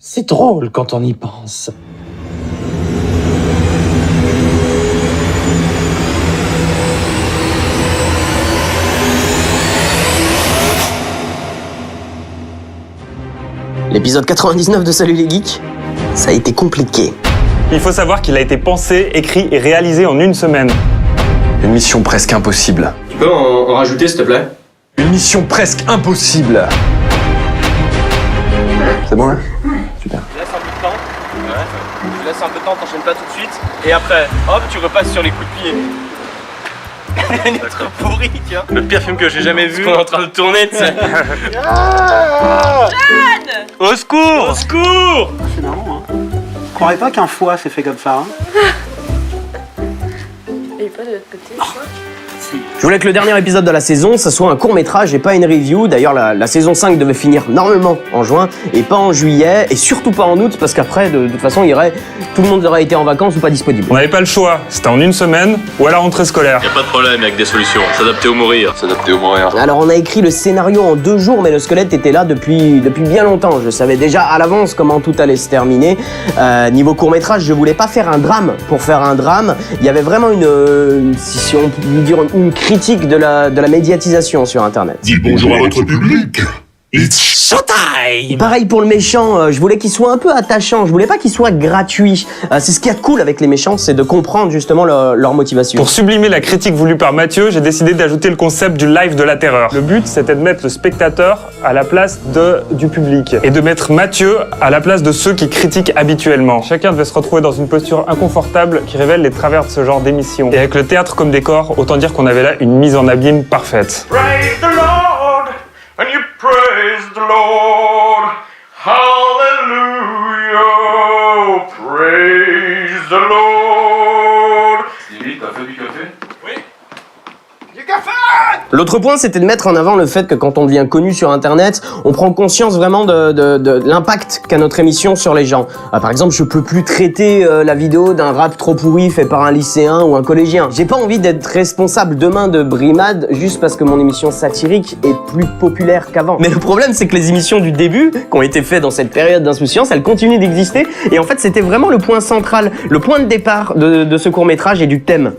C'est drôle quand on y pense. L'épisode 99 de Salut les Geeks, ça a été compliqué. Il faut savoir qu'il a été pensé, écrit et réalisé en une semaine. Une mission presque impossible. Tu peux en rajouter, s'il te plaît? Une mission presque impossible. C'est bon, là? Super. Tu laisses un peu de temps. Ouais. Tu laisses un peu de temps, t'enchaînes pas tout de suite. Et après, hop, tu repasses sur les coups de pied. Une être pourri, tiens. Le pire film que j'ai jamais vu. On est en train de tourner, tu sais. Jeanne! Au secours! Au secours! C'est marrant, hein. Je croirais pas qu'un foie s'est fait comme ça, hein. Et pas de l'autre côté, quoi. Je voulais que le dernier épisode de la saison, ça soit un court-métrage et pas une review. D'ailleurs, la saison 5 devait finir normalement en juin et pas en juillet et surtout pas en août parce qu'après, de toute façon, tout le monde aurait été en vacances ou pas disponible. On n'avait pas le choix, c'était en une semaine ou à la rentrée scolaire. Y'a pas de problème avec des solutions. S'adapter ou mourir. S'adapter au mourir. Alors, on a écrit le scénario en 2 jours, mais le squelette était là depuis bien longtemps. Je savais déjà à l'avance comment tout allait se terminer. Niveau court-métrage, je voulais pas faire un drame pour faire un drame. Il y avait vraiment si on peut dire, une critique de la médiatisation sur Internet. Dis bonjour à votre public. It's Showtime! Pareil pour le méchant, je voulais qu'il soit un peu attachant, je voulais pas qu'il soit gratuit. C'est ce qu'il y a de cool avec les méchants, c'est de comprendre justement leur motivation. Pour sublimer la critique voulue par Mathieu, j'ai décidé d'ajouter le concept du live de la terreur. Le but, c'était de mettre le spectateur à la place du public et de mettre Mathieu à la place de ceux qui critiquent habituellement. Chacun devait se retrouver dans une posture inconfortable qui révèle les travers de ce genre d'émission. Et avec le théâtre comme décor, autant dire qu'on avait là une mise en abîme parfaite. Praise the Lord, and you praise the Lord. Hallelujah, praise the Lord. Stevie, t'as fait du café? Oui. Du café! L'autre point, c'était de mettre en avant le fait que quand on devient connu sur Internet, on prend conscience vraiment de l'impact qu'a notre émission sur les gens. Par exemple, je peux plus traiter la vidéo d'un rap trop pourri fait par un lycéen ou un collégien. J'ai pas envie d'être responsable demain de brimade juste parce que mon émission satirique est plus populaire qu'avant. Mais le problème, c'est que les émissions du début, qui ont été faites dans cette période d'insouciance, elles continuent d'exister. Et en fait, c'était vraiment le point central, le point de départ de ce court-métrage et du thème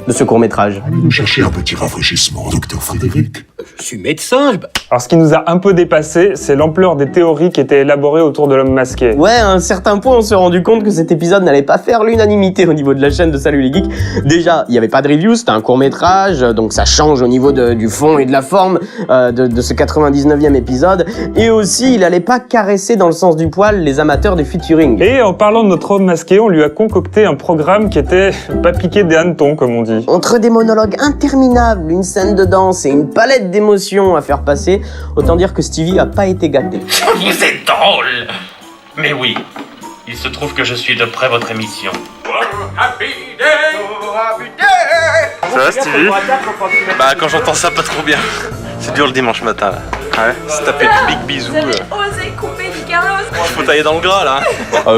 de ce court-métrage. Allez nous chercher un petit rafraîchissement, docteur Frédéric. Je suis médecin, Alors ce qui nous a un peu dépassé, c'est l'ampleur des théories qui étaient élaborées autour de l'homme masqué. Ouais, à un certain point, on s'est rendu compte que cet épisode n'allait pas faire l'unanimité au niveau de la chaîne de Salut les Geeks. Déjà, il n'y avait pas de review, c'était un court-métrage, donc ça change au niveau du fond et de la forme de ce 99e épisode. Et aussi, il allait pas caresser dans le sens du poil les amateurs des featuring. Et en parlant de notre homme masqué, on lui a concocté un programme qui était pas piqué des hannetons, comme on dit. Entre des monologues interminables, une scène de danse et une palette d'émotions à faire passer, autant dire que Stevie a pas été gâté. Vous êtes drôle. Mais oui, il se trouve que je suis de près votre émission. Happy day, happy day. Ça va, Stevie? Bah, quand j'entends ça, pas trop bien. C'est dur le dimanche matin, là. Ouais, se taper de big bisous. Vous avez osé couper du Carlos. Faut tailler dans le gras, là.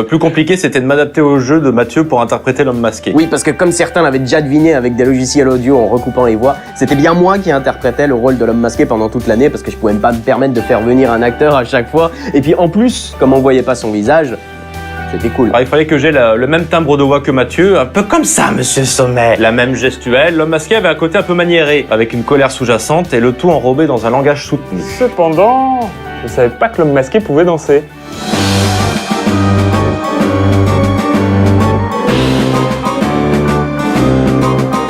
Plus compliqué, c'était de m'adapter au jeu de Mathieu pour interpréter l'homme masqué. Oui, parce que comme certains l'avaient déjà deviné avec des logiciels audio en recoupant les voix, c'était bien moi qui interprétais le rôle de l'homme masqué pendant toute l'année parce que je pouvais pas me permettre de faire venir un acteur à chaque fois. Et puis en plus, comme on voyait pas son visage, c'était cool. Alors, il fallait que j'ai le même timbre de voix que Mathieu, un peu comme ça, monsieur Sommet. La même gestuelle, l'homme masqué avait un côté un peu maniéré, avec une colère sous-jacente et le tout enrobé dans un langage soutenu. Cependant, je savais pas que l'homme masqué pouvait danser.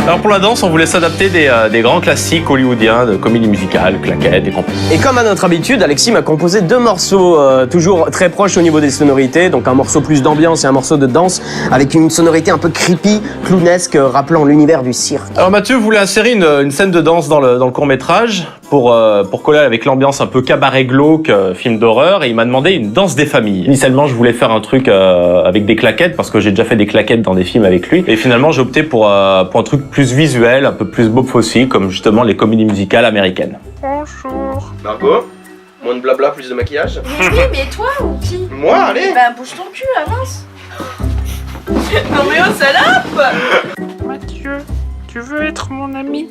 Alors pour la danse, on voulait s'adapter des grands classiques hollywoodiens de comédie musicale, claquettes et compagnie. Et comme à notre habitude, Alexis m'a composé 2 morceaux toujours très proches au niveau des sonorités, donc un morceau plus d'ambiance et un morceau de danse, avec une sonorité un peu creepy, clownesque, rappelant l'univers du cirque. Alors Mathieu voulait insérer une scène de danse dans le court-métrage pour coller avec l'ambiance un peu cabaret glauque, film d'horreur, et il m'a demandé une danse des familles. Initialement, je voulais faire un truc avec des claquettes, parce que j'ai déjà fait des claquettes dans des films avec lui, et finalement j'ai opté pour un truc plus visuel, un peu plus Bob Fosse, comme justement les comédies musicales américaines. Bonjour. Margot, moins de blabla, plus de maquillage. Mais oui, mais toi ou qui? Moi, allez. Bah bouge ton cul, avance. Non mais oh salope! Mathieu, tu veux être mon ami?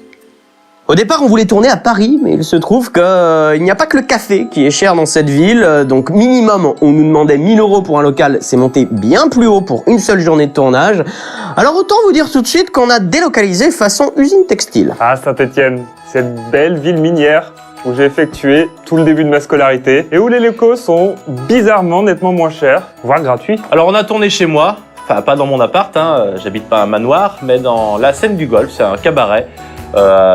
Au départ, on voulait tourner à Paris, mais il se trouve qu'il n'y a pas que le café qui est cher dans cette ville. Donc minimum, on nous demandait 1 000 € pour un local. C'est monté bien plus haut pour une seule journée de tournage. Alors autant vous dire tout de suite qu'on a délocalisé façon usine textile. Ah, Saint-Étienne, cette belle ville minière où j'ai effectué tout le début de ma scolarité et où les locaux sont bizarrement nettement moins chers, voire gratuits. Alors on a tourné chez moi, enfin pas dans mon appart, hein, j'habite pas à un manoir, mais dans la scène du golf, c'est un cabaret.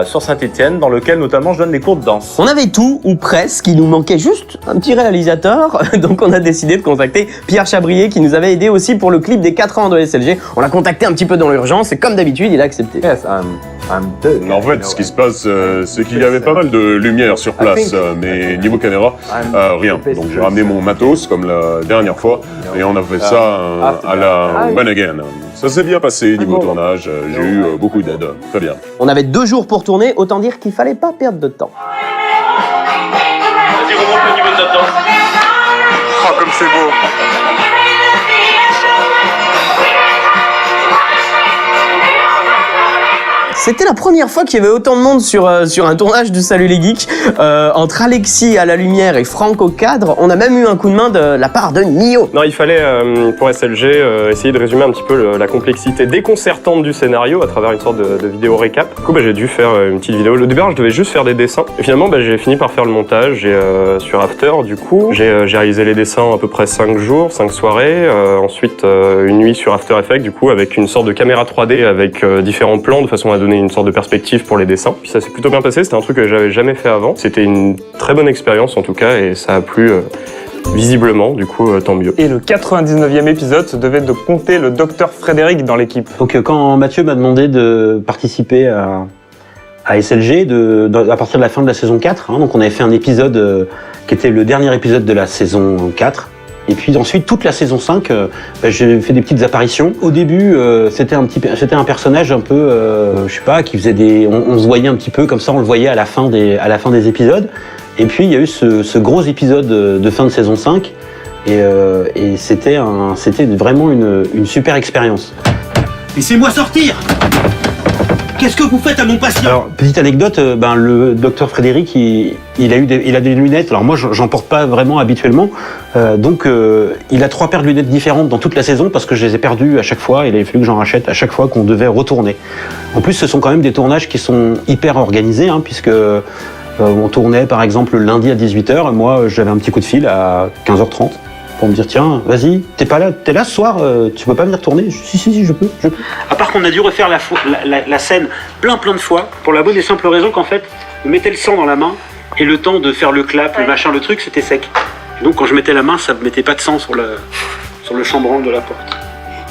Sur Saint-Étienne, dans lequel notamment je donne des cours de danse. On avait tout, ou presque, il nous manquait juste un petit réalisateur, donc on a décidé de contacter Pierre Chabrier qui nous avait aidé aussi pour le clip des 4 ans de SLG. On l'a contacté un petit peu dans l'urgence et comme d'habitude, il a accepté. En fait, ce qui se passe, c'est qu'il y avait pas mal de lumière sur place, mais niveau caméra, rien. Donc j'ai ramené mon matos comme la dernière fois et on a fait ça à la One Again. Ça s'est bien passé niveau tournage, j'ai eu beaucoup d'aide, très bien. On avait 2 jours pour tourner, autant dire qu'il fallait pas perdre de temps. Vas-y, remonte le niveau de notre danse. Oh, comme c'est beau. C'était la première fois qu'il y avait autant de monde sur un tournage du Salut les Geeks. Entre Alexis à la lumière et Franck au cadre, on a même eu un coup de main de la part de Nio. Non, il fallait, pour SLG, essayer de résumer un petit peu la complexité déconcertante du scénario à travers une sorte de vidéo récap. Du coup, j'ai dû faire une petite vidéo. Au départ, je devais juste faire des dessins. Et finalement, j'ai fini par faire le montage. Et sur After, du coup, j'ai réalisé les dessins à peu près 5 jours, 5 soirées. Ensuite, une nuit sur After Effects, du coup, avec une sorte de caméra 3D avec différents plans de façon à donner une sorte de perspective pour les dessins. Puis ça s'est plutôt bien passé, c'était un truc que j'avais jamais fait avant. C'était une très bonne expérience en tout cas et ça a plu visiblement, du coup tant mieux. Et le 99e épisode se devait de compter le docteur Frédéric dans l'équipe. Donc quand Mathieu m'a demandé de participer à SLG à partir de la fin de la saison 4, donc on avait fait un épisode qui était le dernier épisode de la saison 4. Et puis ensuite, toute la saison 5, j'ai fait des petites apparitions. Au début, c'était un personnage un peu, je sais pas, qui faisait on se voyait un petit peu comme ça, on le voyait à la fin des épisodes. Et puis il y a eu ce gros épisode de fin de saison 5, et c'était vraiment une super expérience. Laissez-moi sortir! Qu'est-ce que vous faites à mon patient? Alors, petite anecdote, le docteur Frédéric, il a des lunettes. Alors moi, j'en porte pas vraiment habituellement. Donc, il a 3 paires de lunettes différentes dans toute la saison parce que je les ai perdues à chaque fois. Il avait fallu que j'en rachète à chaque fois qu'on devait retourner. En plus, ce sont quand même des tournages qui sont hyper organisés, puisque on tournait par exemple le lundi à 18h. Moi, j'avais un petit coup de fil à 15h30. Pour me dire, tiens, vas-y, t'es là ce soir, tu peux pas venir tourner? Si, je peux. À part qu'on a dû refaire la scène plein de fois, pour la bonne et simple raison qu'en fait, on mettait le sang dans la main, et le temps de faire le clap, le machin, le truc, c'était sec. Et donc quand je mettais la main, ça ne mettait pas de sang sur le chambranle de la porte.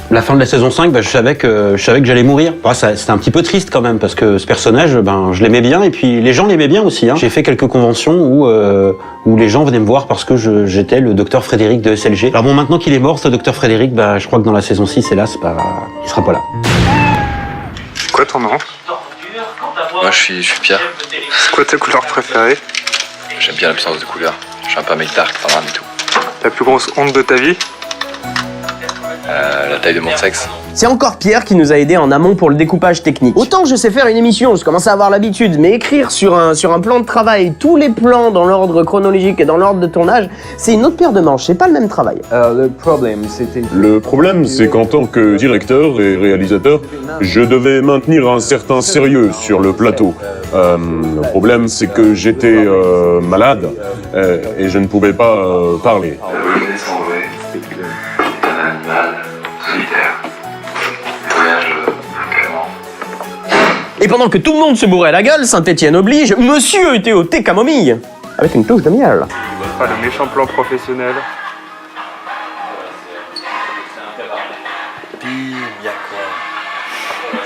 La fin de la saison 5, je savais que j'allais mourir. C'était un petit peu triste quand même, parce que ce personnage, je l'aimais bien, et puis les gens l'aimaient bien aussi. J'ai fait quelques conventions où les gens venaient me voir parce que j'étais le docteur Frédéric de SLG. Alors bon, maintenant qu'il est mort, ce docteur Frédéric, je crois que dans la saison 6, hélas, il sera pas là. Quoi ton nom? Moi, je suis Pierre. C'est quoi ta couleur préférée? J'aime bien l'absence de couleur. Je suis un peu un mec dark, pas mal du tout. Ta plus grosse honte de ta vie? La taille de mon sexe. C'est encore Pierre qui nous a aidé en amont pour le découpage technique. Autant je sais faire une émission, je commence à avoir l'habitude, mais écrire sur un plan de travail tous les plans dans l'ordre chronologique et dans l'ordre de tournage, c'est une autre paire de manches, c'est pas le même travail. Le problème, c'est qu'en tant que directeur et réalisateur, je devais maintenir un certain sérieux sur le plateau. Le problème, c'est que j'étais malade et je ne pouvais pas parler. Et pendant que tout le monde se bourrait la gueule, Saint-Étienne oblige, monsieur était au thé camomille, avec une touche de miel. Ah, le méchant plan professionnel.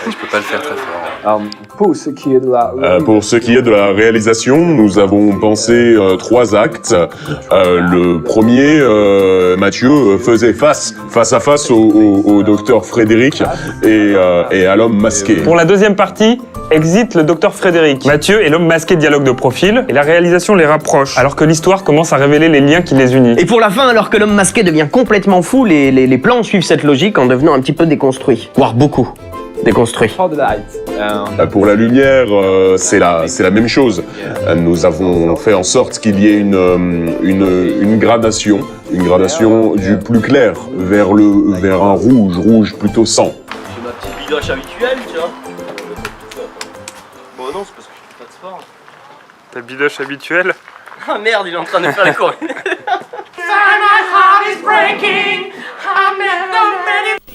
Je peux pas le faire très fort. Pour ce qui est de la réalisation, nous avons pensé 3 actes. Le premier, Mathieu faisait face à face au docteur Frédéric et à l'homme masqué. Pour la deuxième partie, exit le docteur Frédéric. Mathieu et l'homme masqué dialoguent de profil et la réalisation les rapproche, alors que l'histoire commence à révéler les liens qui les unissent. Et pour la fin, alors que l'homme masqué devient complètement fou, les plans suivent cette logique en devenant un petit peu déconstruits, voire beaucoup. Déconstruit. Pour la lumière, c'est la même chose. Nous avons fait en sorte qu'il y ait une gradation du plus clair vers un rouge plutôt sang. J'ai ma petite bidoche habituelle, tu vois. Bon non, c'est parce que je fais pas de sport. Ta bidoche habituelle? Ah merde, il est en train de faire les cours.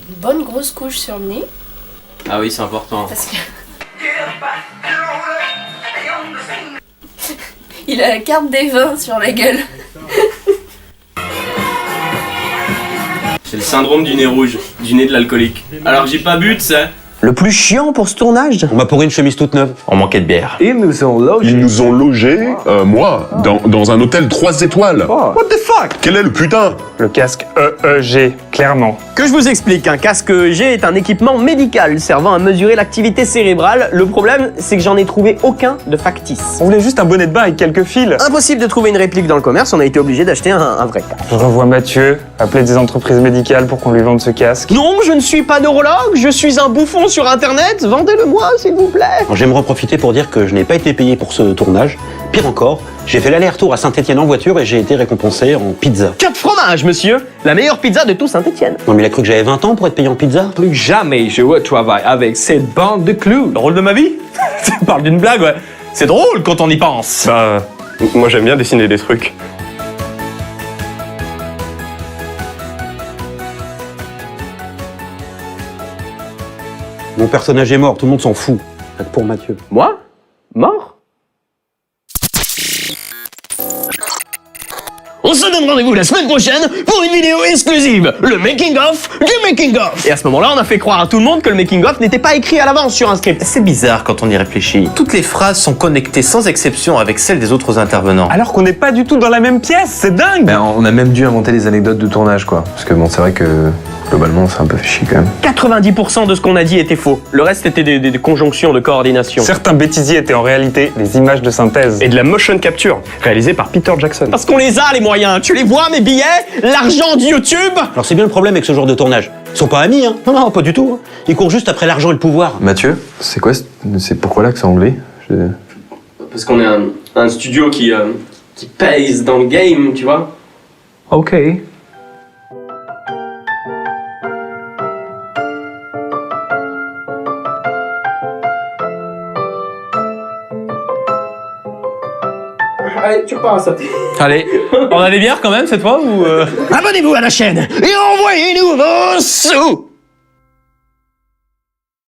Une bonne grosse couche sur le nez. Ah oui, c'est important. Parce que... Il a la carte des vins sur la gueule. C'est le syndrome du nez rouge, du nez de l'alcoolique. Alors j'ai pas bu, tu sais. Le plus chiant pour ce tournage. On m'a pourri une chemise toute neuve. On manquait de bière. Ils nous ont logés, moi, dans un hôtel 3 étoiles. What the fuck? Quel est le putain? Le casque EEG, clairement. Que je vous explique, un casque EEG est un équipement médical servant à mesurer l'activité cérébrale. Le problème, c'est que j'en ai trouvé aucun de factice. On voulait juste un bonnet de bain avec quelques fils. Impossible de trouver une réplique dans le commerce, on a été obligé d'acheter un vrai casque. Je revois Mathieu, appeler des entreprises médicales pour qu'on lui vende ce casque. Non, je ne suis pas neurologue, je suis un bouffon sur internet, vendez-le-moi s'il vous plaît. Alors, j'aimerais en profiter pour dire que je n'ai pas été payé pour ce tournage. Pire encore, j'ai fait l'aller-retour à Saint-Étienne en voiture et j'ai été récompensé en pizza. 4 fromages, monsieur. La meilleure pizza de tout Saint-Étienne. Non mais il a cru que j'avais 20 ans pour être payé en pizza. Plus jamais je retravaille avec cette bande de clous. Le rôle de ma vie? Tu parles d'une blague, ouais. C'est drôle quand on y pense. Bah, moi j'aime bien dessiner des trucs. Mon personnage est mort, tout le monde s'en fout. Pour Mathieu. Moi? Mort? On se donne rendez-vous la semaine prochaine pour une vidéo exclusive, le making-of du making-of. Et à ce moment-là, on a fait croire à tout le monde que le making-of n'était pas écrit à l'avance sur un script. C'est bizarre quand on y réfléchit. Toutes les phrases sont connectées sans exception avec celles des autres intervenants. Alors qu'on n'est pas du tout dans la même pièce, c'est dingue. Ben, on a même dû inventer des anecdotes de tournage, quoi. Parce que bon, c'est vrai que globalement, c'est un peu fait chier quand même. 90% de ce qu'on a dit était faux. Le reste était des conjonctions de coordination. Certains bêtisiers étaient en réalité des images de synthèse. Et de la motion capture, réalisée par Peter Jackson. Parce qu'on les a, les moyens. Tu les vois, mes billets? L'argent de YouTube? Alors c'est bien le problème avec ce genre de tournage. Ils sont pas amis, hein. Non, pas du tout. Hein. Ils courent juste après l'argent et le pouvoir. Mathieu, c'est quoi? C'est pourquoi l'accent anglais? Parce qu'on est un studio qui pèse dans le game, tu vois. Ok. Allez, tu passes. Allez, on a des bières quand même cette fois ou Abonnez-vous à la chaîne et envoyez-nous vos sous.